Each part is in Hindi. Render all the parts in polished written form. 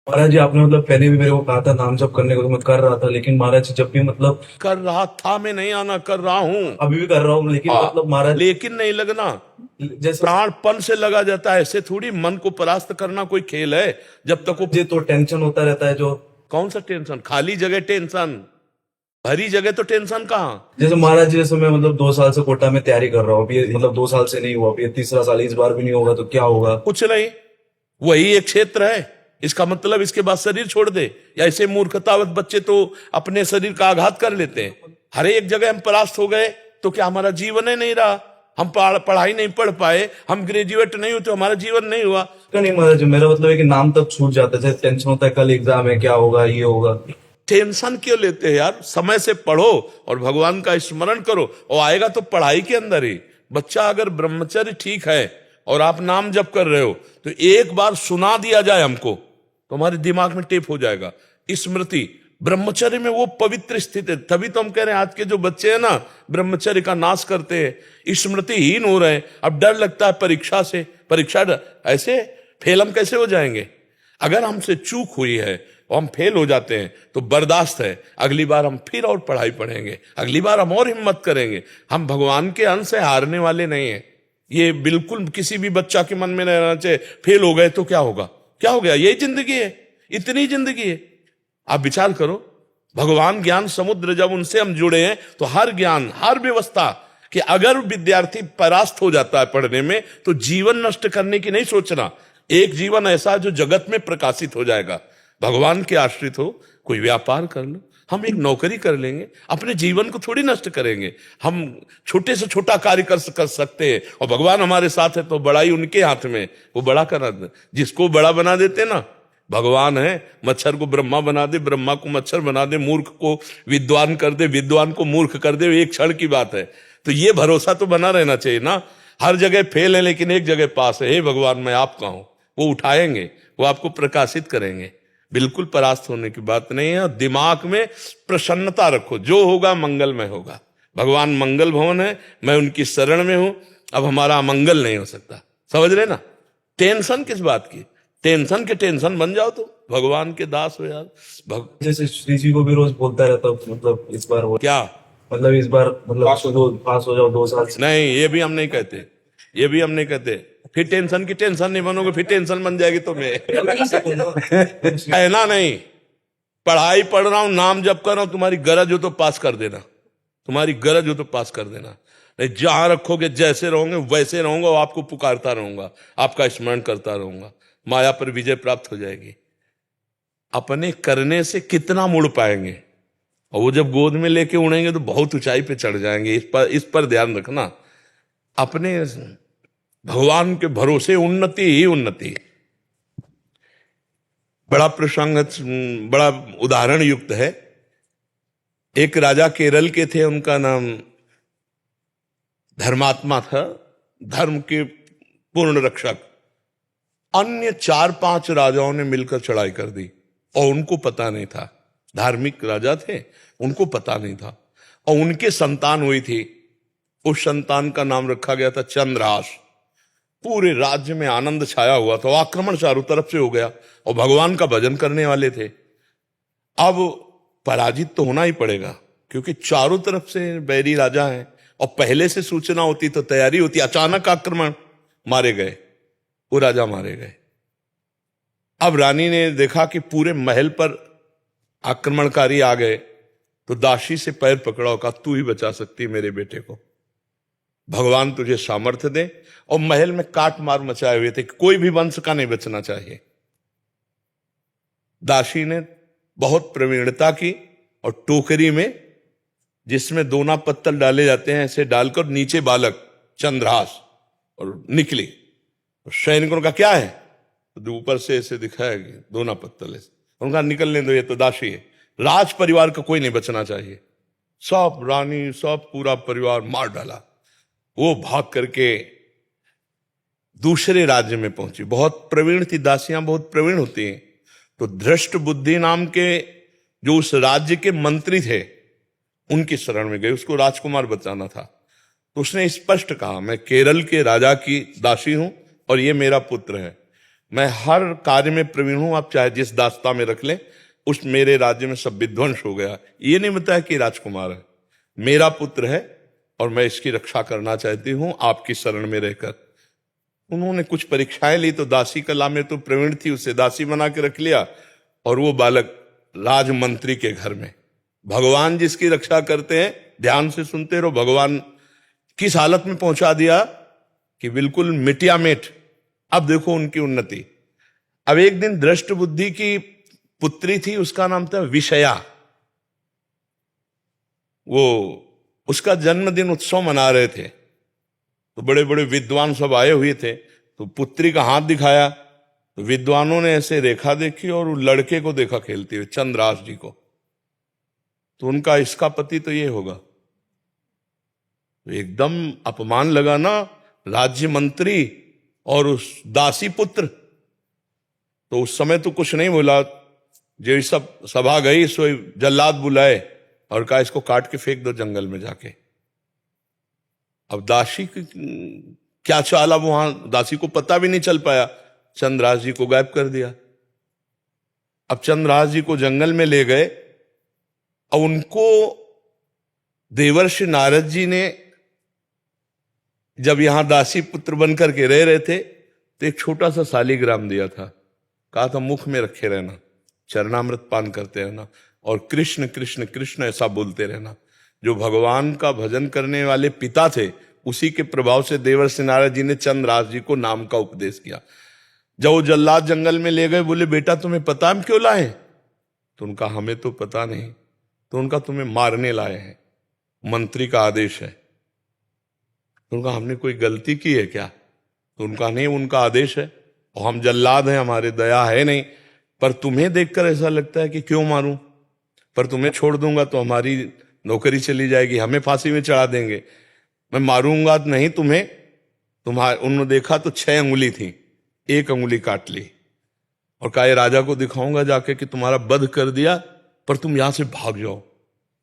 महाराज जी आपने मतलब पहले भी मेरे को कहा था नाम जप करने को, तो मैं कर रहा था, लेकिन महाराज जी जब भी मतलब कर रहा था, मैं नहीं आना, कर रहा हूं। अभी भी कर रहा हूँ, लेकिन मतलब महाराज लेकिन नहीं लगना, जैसे प्राणपण से लगा जाता है। ऐसे थोड़ी मन को परास्त करना कोई खेल है। जब तक वो, मुझे तो टेंशन होता रहता है जो, कौन सा टेंशन? खाली जगह टेंशन, भरी जगह तो टेंशन कहाँ। जैसे महाराज जी जैसे मैं मतलब 2 साल से कोटा में तैयारी कर रहा हूँ, अभी मतलब 2 साल से नहीं हुआ, अभी ये तीसरा साल है, इस बार भी नहीं होगा तो क्या होगा। कुछ नहीं, वही एक क्षेत्र है। इसका मतलब इसके बाद शरीर छोड़ दे? या ऐसे मूर्खतावत बच्चे तो अपने शरीर का आघात कर लेते हैं। हर एक जगह हम परास्त हो गए तो क्या हमारा जीवन ही नहीं रहा? हम पढ़ाई नहीं पढ़ पाए, हम ग्रेजुएट नहीं हुए तो हमारा जीवन नहीं हुआ। क्या नहीं महाराज जी, मेरा मतलब है कि नाम तक छूट जाता है, जैसे टेंशन होता है कल एग्जाम है, क्या होगा, ये होगा। टेंशन क्यों लेते हैं यार? समय से पढ़ो और भगवान का स्मरण करो, और आएगा तो पढ़ाई के अंदर ही। बच्चा अगर ब्रह्मचर्य ठीक है और आप नाम जप कर रहे हो, तो एक बार सुना दिया जाए हमको तो हमारे दिमाग में टेप हो जाएगा। स्मृति, ब्रह्मचर्य में वो पवित्र स्थिति है। तभी तो हम कह रहे हैं आज के जो बच्चे हैं ना, ब्रह्मचर्य का नाश करते हैं, स्मृतिहीन हो रहे हैं। अब डर लगता है परीक्षा से, ऐसे फेल हम कैसे हो जाएंगे? अगर हमसे चूक हुई है और हम फेल हो जाते हैं तो बर्दाश्त है, अगली बार हम फिर और पढ़ाई पढ़ेंगे, अगली बार हम और हिम्मत करेंगे। हम भगवान के अंश से हारने वाले नहीं हैं। ये बिल्कुल किसी भी बच्चा के मन में नहीं रहना चाहिए फेल हो गए तो क्या होगा, क्या हो गया, यही जिंदगी है, इतनी जिंदगी है। आप विचार करो, भगवान ज्ञान समुद्र, जब उनसे हम जुड़े हैं तो हर ज्ञान, हर व्यवस्था, कि अगर विद्यार्थी परास्त हो जाता है पढ़ने में तो जीवन नष्ट करने की नहीं सोचना। एक जीवन ऐसा जो जगत में प्रकाशित हो जाएगा। भगवान के आश्रित हो, कोई व्यापार कर लो, हम एक नौकरी कर लेंगे, अपने जीवन को थोड़ी नष्ट करेंगे। हम छोटे से छोटा कार्य कर सकते हैं, और भगवान हमारे साथ है तो बड़ाई उनके हाथ में, वो बड़ा करा दे। जिसको बड़ा बना देते ना, भगवान है। मच्छर को ब्रह्मा बना दे, ब्रह्मा को मच्छर बना दे, मूर्ख को विद्वान कर दे, विद्वान को मूर्ख कर दे, एक क्षण की बात है। तो ये भरोसा तो बना रहना चाहिए ना। हर जगह फेल है लेकिन एक जगह पास है। हे भगवान, मैं आपका हूं। वो उठाएंगे, वो आपको प्रकाशित करेंगे। बिल्कुल परास्त होने की बात नहीं है। दिमाग में प्रसन्नता रखो, जो होगा मंगलमय होगा। भगवान मंगल भवन है, मैं उनकी शरण में हूं। अब हमारा अमंगल नहीं हो सकता, समझ रहे ना? टेंशन किस बात की? टेंशन के टेंशन बन जाओ तो भगवान के दास हो यार। जैसे श्री जी को भी रोज बोलता रहता हूँ, मतलब इस बार हो, क्या? मतलब इस बार मतलब पास हो जाओ 2 साल से। नहीं, ये भी हम नहीं कहते, ये भी हम नहीं कहते। फिर टेंशन की टेंशन नहीं बनोगे, फिर टेंशन बन जाएगी तुम्हें। कहना नहीं, पढ़ाई पढ़ रहा हूं, नाम जप कर रहा हूं, तुम्हारी गरज हो तो पास कर देना, तुम्हारी गरज हो तो पास कर देना। नहीं, जहां रखोगे जैसे रहोगे वैसे रहूंगा, और आपको पुकारता रहूंगा, आपका स्मरण करता रहूंगा, माया पर विजय प्राप्त हो जाएगी। अपने करने से कितना मुड़ पाएंगे, और वो जब गोद में लेके उड़ेंगे तो बहुत ऊंचाई पे चढ़ जाएंगे। इस पर ध्यान रखना। अपने भगवान के भरोसे उन्नति ही उन्नति। बड़ा प्रसंग, बड़ा उदाहरण युक्त है। एक राजा केरल के थे, उनका नाम धर्मात्मा था, धर्म के पूर्ण रक्षक। अन्य 4-5 राजाओं ने मिलकर चढ़ाई कर दी और उनको पता नहीं था। धार्मिक राजा थे, उनको पता नहीं था। और उनके संतान हुई थी, उस संतान का नाम रखा गया था चंद्रहास। पूरे राज्य में आनंद छाया हुआ था, आक्रमण चारों तरफ से हो गया, और भगवान का भजन करने वाले थे। अब पराजित तो होना ही पड़ेगा, क्योंकि चारों तरफ से बैरी राजा हैं, और पहले से सूचना होती तो तैयारी होती। अचानक आक्रमण, मारे गए, वो राजा मारे गए। अब रानी ने देखा कि पूरे महल पर आक्रमणकारी आ गए, तो दासी से पैर पकड़ा और कहा, तू ही बचा सकती है मेरे बेटे को, भगवान तुझे सामर्थ्य दे। और महल में काट मार मचाए हुए थे, कोई भी वंश का नहीं बचना चाहिए। दासी ने बहुत प्रवीणता की, और टोकरी में, जिसमें दोना पत्तल डाले जाते हैं, ऐसे डालकर नीचे बालक चंद्रहास, और निकली। सैनिकों का क्या है, तो ऊपर से ऐसे दिखाया कि दोना पत्तल है। उनका निकलने दो, ये तो दासी है। राज परिवार का कोई नहीं बचना चाहिए। सब रानी, सब पूरा परिवार मार डाला। वो भाग करके दूसरे राज्य में पहुंची। बहुत प्रवीण थी, दासियां बहुत प्रवीण होती हैं। तो धृष्ट बुद्धि नाम के जो उस राज्य के मंत्री थे, उनकी शरण में गए, उसको राजकुमार बचाना था। तो उसने स्पष्ट कहा, मैं केरल के राजा की दासी हूं और ये मेरा पुत्र है, मैं हर कार्य में प्रवीण हूं, आप चाहे जिस दास्ता में रख लें, उस मेरे राज्य में सब विध्वंस हो गया। ये नहीं बताया कि राजकुमार है, मेरा पुत्र है और मैं इसकी रक्षा करना चाहती हूं आपकी शरण में रहकर। उन्होंने कुछ परीक्षाएं ली तो दासी कला में तो प्रवीण थी, उसे दासी बना के रख लिया और वो बालक राजमंत्री के घर में। भगवान जिसकी रक्षा करते हैं, ध्यान से सुनते रहो, भगवान किस हालत में पहुंचा दिया कि बिल्कुल मिटिया मिट। अब देखो उनकी उन्नति। अब एक दिन दृष्ट बुद्धि की पुत्री थी, उसका नाम था विषया। वो उसका जन्मदिन उत्सव मना रहे थे, तो बड़े बड़े विद्वान सब आए हुए थे, तो पुत्री का हाथ दिखाया तो विद्वानों ने ऐसे रेखा देखी और लड़के को देखा खेलते हुए, चंद्रास जी को। तो उनका इसका पति तो ये होगा। तो एकदम अपमान लगा ना, राज्य मंत्री और उस दासी पुत्र। तो उस समय तो कुछ नहीं बोला, जो सब सभा गई सो जल्लाद बुलाए और कहा इसको काट के फेंक दो जंगल में जाके। अब दासी क्या चाला वहां, दासी को पता भी नहीं चल पाया, चंद्रास जी को गायब कर दिया। अब चंद्रास जी को जंगल में ले गए और उनको देवर्षि नारद जी ने जब यहां दासी पुत्र बनकर के रह रहे थे तो एक छोटा सा शालिग्राम दिया था, कहा था मुख में रखे रहना, चरणामृत पान करते रहना और कृष्ण कृष्ण कृष्ण ऐसा बोलते रहना। जो भगवान का भजन करने वाले पिता थे, उसी के प्रभाव से देवर्षि नारद जी ने चंद्रास जी को नाम का उपदेश किया। जब वो जल्लाद जंगल में ले गए, बोले बेटा तुम्हें पता हम क्यों लाए? तो उनका हमें तो पता नहीं। तो उनका तुम्हें मारने लाए हैं, मंत्री का आदेश है। तो उनका हमने कोई गलती की है क्या? तो उनका नहीं, उनका आदेश है और हम जल्लाद हैं, हमारे दया है नहीं। पर तुम्हें देखकर ऐसा लगता है कि क्यों मारूं, पर तुम्हें छोड़ दूंगा तो हमारी नौकरी चली जाएगी, हमें फांसी में चढ़ा देंगे। मैं मारूंगा नहीं तुम्हें। उन्होंने देखा तो 6 अंगुली थी, 1 अंगुली काट ली और कहा राजा को दिखाऊंगा जाके कि तुम्हारा वध कर दिया, पर तुम यहां से भाग जाओ।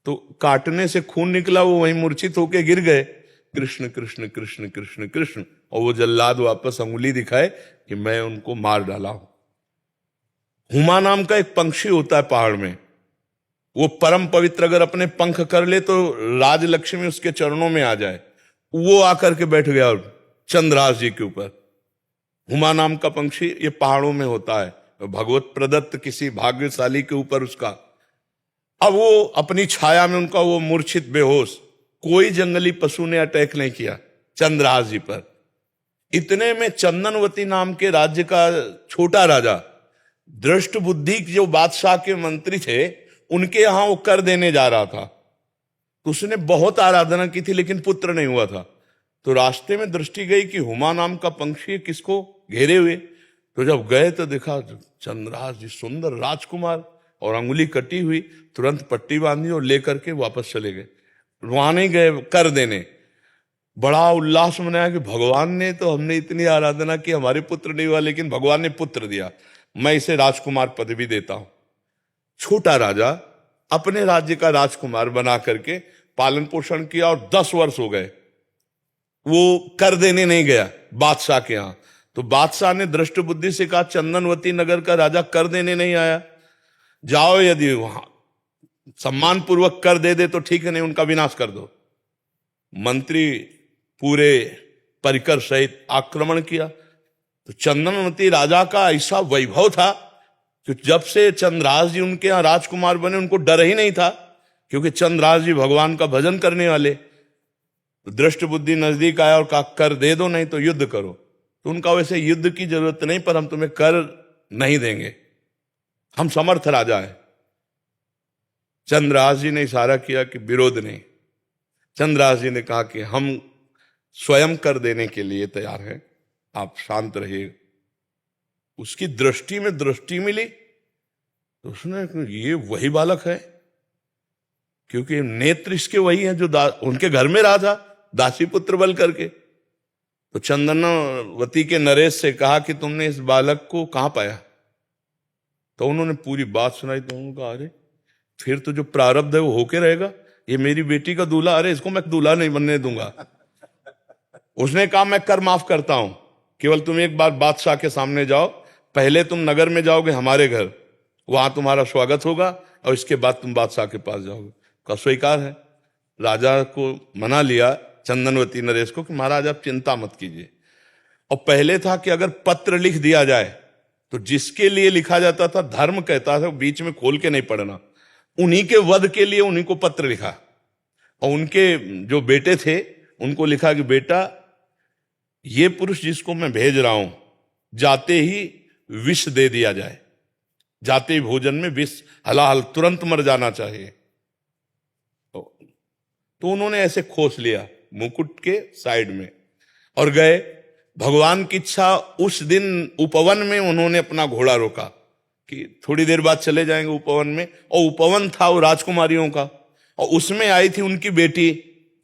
तो काटने से खून निकला, वो वहीं मूर्छित होके गिर गए। कृष्ण कृष्ण कृष्ण कृष्ण कृष्ण, और वो जल्लाद वापस अंगुली दिखाए कि मैं उनको मार डाला हूं। हुमा नाम का एक पंक्षी होता है पहाड़ में, वो परम पवित्र, अगर अपने पंख कर ले तो राजलक्ष्मी उसके चरणों में आ जाए। वो आकर के बैठ गया चंद्रास जी के ऊपर। हुमा नाम का पंक्षी ये पहाड़ों में होता है, भगवत प्रदत्त किसी भाग्यशाली के ऊपर उसका। अब वो अपनी छाया में उनका वो मूर्छित बेहोश, कोई जंगली पशु ने अटैक नहीं किया चंद्रास जी पर। इतने में चंदनवती नाम के राज्य का छोटा राजा, दृष्ट बुद्धि जो बादशाह के मंत्री थे, उनके यहां वो कर देने जा रहा था। तो उसने बहुत आराधना की थी लेकिन पुत्र नहीं हुआ था। तो रास्ते में दृष्टि गई कि हुमा नाम का पंक्षी किसको घेरे हुए। तो जब गए तो देखा चंद्रास जी सुंदर राजकुमार और अंगुली कटी हुई, तुरंत पट्टी बांधी और लेकर के वापस चले गए। वहां नहीं गए कर देने, बड़ा उल्लास मनाया कि भगवान ने तो, हमने इतनी आराधना की, हमारे पुत्र नहीं हुआ लेकिन भगवान ने पुत्र दिया, मैं इसे राजकुमार पदवी देता हूं। छोटा राजा अपने राज्य का राजकुमार बना करके पालन पोषण किया और 10 वर्ष हो गए, वो कर देने नहीं गया बादशाह के यहां। तो बादशाह ने दृष्ट बुद्धि से कहा चंदनवती नगर का राजा कर देने नहीं आया, जाओ यदि वहां सम्मान पूर्वक कर दे तो ठीक है, नहीं उनका विनाश कर दो। मंत्री पूरे परिकर सहित आक्रमण किया। तो चंदनवती राजा का ऐसा वैभव था कि जब से चंद्रास जी उनके यहां राजकुमार बने, उनको डर ही नहीं था, क्योंकि चंद्रास जी भगवान का भजन करने वाले। तो दृष्ट बुद्धि नजदीक आया और कहा कर दे दो, नहीं तो युद्ध करो। तो उनका वैसे युद्ध की जरूरत नहीं, पर हम तुम्हें कर नहीं देंगे, हम समर्थ राजा है। चंद्रास जी ने इशारा किया कि विरोध नहीं। चंद्रास जी ने कहा कि हम स्वयं कर देने के लिए तैयार हैं, आप शांत रहिए। उसकी दृष्टि में दृष्टि मिली तो उसने, ये वही बालक है, क्योंकि नेत्र इसके वही हैं जो उनके घर में रहा था दासी पुत्र बल करके। तो चंदनवती के नरेश से कहा कि तुमने इस बालक को कहां पाया? तो उन्होंने पूरी बात सुनाई। तो उन्होंने कहा अरे फिर तो जो प्रारब्ध है वो होके रहेगा, ये मेरी बेटी का दूल्हा, अरे इसको मैं दूल्हा नहीं बनने दूंगा। उसने कहा मैं कर माफ करता हूं, केवल तुम एक बार बादशाह के सामने जाओ, पहले तुम नगर में जाओगे हमारे घर, वहां तुम्हारा स्वागत होगा, और इसके बाद तुम बादशाह के पास जाओगे। का स्वीकार है। राजा को मना लिया चंदनवती नरेश को कि महाराज आप चिंता मत कीजिए। और पहले था कि अगर पत्र लिख दिया जाए तो जिसके लिए लिखा जाता था, धर्म कहता था बीच में खोल के नहीं पढ़ना, उन्हीं के वध के लिए उन्हीं को पत्र लिखा। और उनके जो बेटे थे उनको लिखा कि बेटा, ये पुरुष जिसको मैं भेज रहा हूं, जाते ही विष दे दिया जाए, जाते ही भोजन में विष, हलाहल तुरंत मर जाना चाहिए। तो उन्होंने ऐसे खोस लिया मुकुट के साइड में और गए। भगवान की इच्छा, उस दिन उपवन में उन्होंने अपना घोड़ा रोका कि थोड़ी देर बाद चले जाएंगे उपवन में। और उपवन था वो राजकुमारियों का, और उसमें आई थी उनकी बेटी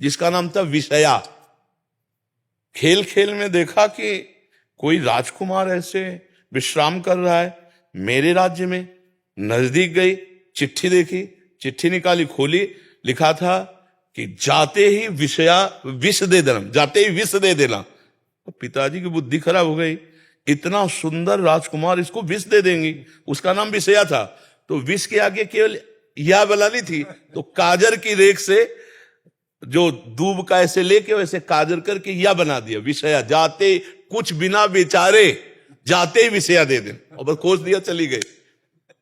जिसका नाम था विषया। खेल खेल में देखा कि कोई राजकुमार ऐसे विश्राम कर रहा है मेरे राज्य में। नजदीक गई, चिट्ठी देखी, चिट्ठी निकाली, खोली, लिखा था कि जाते ही विषया विष दे देना, जाते ही विष दे देना। तो पिताजी की बुद्धि खराब हो गई, इतना सुंदर राजकुमार, इसको विष दे देंगी। उसका नाम विषया था, तो विष के आगे केवल या बनानी थी, तो काजर की रेख से जो दूब का ऐसे लेके वैसे काजर करके या बना दिया विषया। जाते कुछ बिना बेचारे, जाते ही विषया दे दें, और बस खोज दिया, चली गई।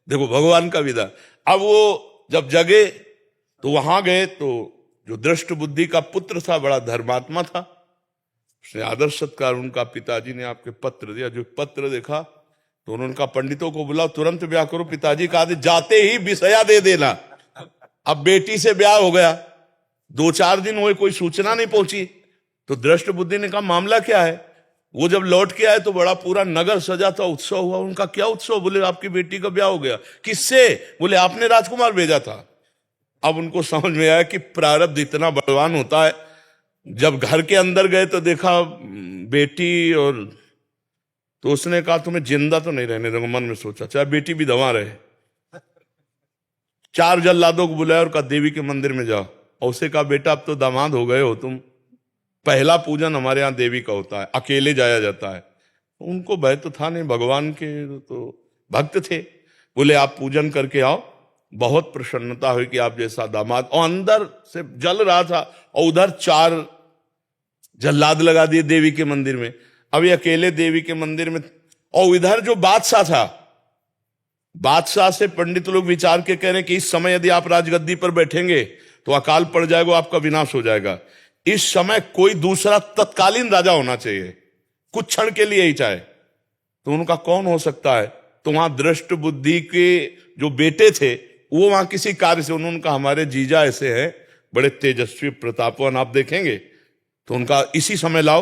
देखो भगवान का विधा। अब वो जब जगे तो वहां गए, तो जो दृष्ट बुद्धि का पुत्र था, बड़ा धर्मात्मा था, उसने आदर सत्कार, उनका पिताजी ने आपके पत्र दिया। जो पत्र देखा तो उन्होंने कहा पंडितों को बुलाओ, तुरंत ब्याह करो। पिताजी कहा जाते ही विषया दे देना। अब बेटी से ब्याह हो गया, 2-4 दिन हुए, कोई सूचना नहीं पहुंची। तो दृष्ट बुद्धि ने कहा मामला क्या है। वो जब लौट के आए तो बड़ा पूरा नगर सजा था, उत्सव हुआ। उनका क्या उत्सव? बोले आपकी बेटी का ब्याह हो गया। किससे? बोले आपने राजकुमार भेजा था। अब उनको समझ में आया कि प्रारब्ध इतना बलवान होता है। जब घर के अंदर गए तो देखा बेटी, और तो उसने कहा तुम्हें जिंदा तो नहीं रहने दूंगा। मन में सोचा चाहे बेटी भी दवा रहे। 4 जल्लादों को बुलाया और कहा देवी के मंदिर में जाओ। और उसे कहा बेटा अब तो दामाद हो गए हो तुम, पहला पूजन हमारे यहाँ देवी का होता है, अकेले जाया जाता है। उनको भय तो था नहीं, भगवान के तो भक्त थे। बोले आप पूजन करके आओ, बहुत प्रसन्नता हुई कि आप जैसा दामाद। और अंदर से जल रहा था, और उधर 4 जल्लाद लगा दिए देवी के मंदिर में। अब ये अकेले देवी के मंदिर में, और इधर जो बादशाह था, बादशाह से पंडित लोग विचार के कह रहे हैं कि इस समय यदि आप राजगद्दी पर बैठेंगे तो अकाल पड़ जाएगा, आपका विनाश हो जाएगा। इस समय कोई दूसरा तत्कालीन राजा होना चाहिए, कुछ क्षण के लिए ही चाहे। तो उनका कौन हो सकता है? तो वहां दृष्ट बुद्धि के जो बेटे थे वो वहां किसी कार्य से, उन्होंने कहा हमारे जीजा ऐसे हैं, बड़े तेजस्वी प्रतापवान, आप देखेंगे। तो उनका इसी समय लाओ।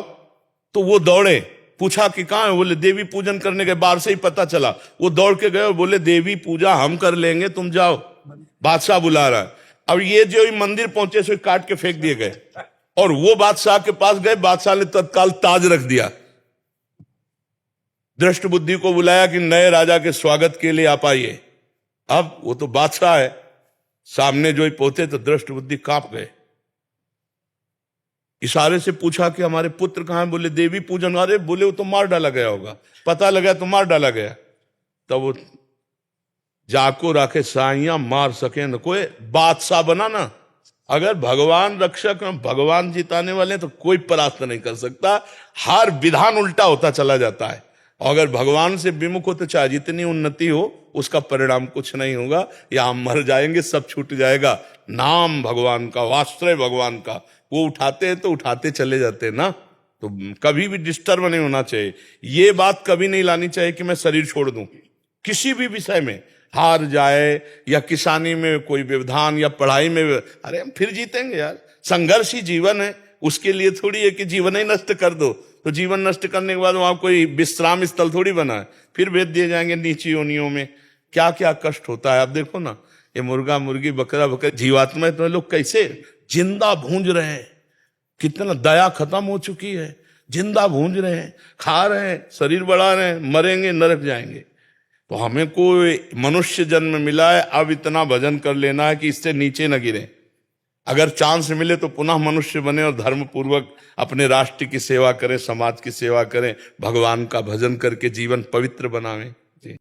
तो वो दौड़े, पूछा कि कहां है? बोले देवी पूजन करने के, बाहर से ही पता चला। वो दौड़ के गए और बोले देवी पूजा हम कर लेंगे, तुम जाओ, बादशाह बुला रहा है। अब ये जो मंदिर पहुंचे सो काट के फेंक दिए गए, और वो बादशाह के पास गए। बादशाह ने तत्काल ताज रख दिया। दृष्ट बुद्धि को बुलाया कि नए राजा के स्वागत के लिए आप आइए। अब वो तो बादशाह है, सामने जो ही पहुंचे तो दृष्ट बुद्धि कांप गए। इशारे से पूछा कि हमारे पुत्र कहां है? बोले देवी पूजन। अरे बोले वो तो मार डाला गया होगा, पता लगा तो मार डाला गया। तब वो जाको राखे साइया मार सके न कोई, बादशाह बना ना। अगर भगवान रक्षक, भगवान जिताने वाले, तो कोई परास्त नहीं कर सकता। हर विधान उल्टा होता चला जाता है। और अगर भगवान से विमुख हो तो चाहे जितनी उन्नति हो, उसका परिणाम कुछ नहीं होगा। या हम मर जाएंगे, सब छूट जाएगा। नाम भगवान का, वास्त्र भगवान का, वो उठाते हैं तो उठाते चले जाते हैं ना। तो कभी भी डिस्टर्ब नहीं होना चाहिए। ये बात कभी नहीं लानी चाहिए कि मैं शरीर छोड़ दूं किसी भी विषय में, हार जाए या किसानी में कोई व्यवधान या पढ़ाई में। अरे हम फिर जीतेंगे यार, संघर्ष ही जीवन है। उसके लिए थोड़ी है कि जीवन ही नष्ट कर दो। तो जीवन नष्ट करने के बाद वहां कोई विश्राम स्थल थोड़ी बना है, फिर भेज दिए जाएंगे नीची योनियों में। क्या क्या कष्ट होता है। आप देखो ना, ये मुर्गा मुर्गी बकरा बकरा जीवात्मा, तो लोग कैसे जिंदा भूंज रहे हैं। कितना दया खत्म हो चुकी है, जिंदा भूंज रहे हैं, खा रहे हैं, शरीर बढ़ा रहे हैं, मरेंगे, नरक जाएंगे। तो हमें कोई मनुष्य जन्म मिला है, अब इतना भजन कर लेना है कि इससे नीचे न गिरे। अगर चांस मिले तो पुनः मनुष्य बने और धर्म पूर्वक अपने राष्ट्र की सेवा करें, समाज की सेवा करें, भगवान का भजन करके जीवन पवित्र बनावें।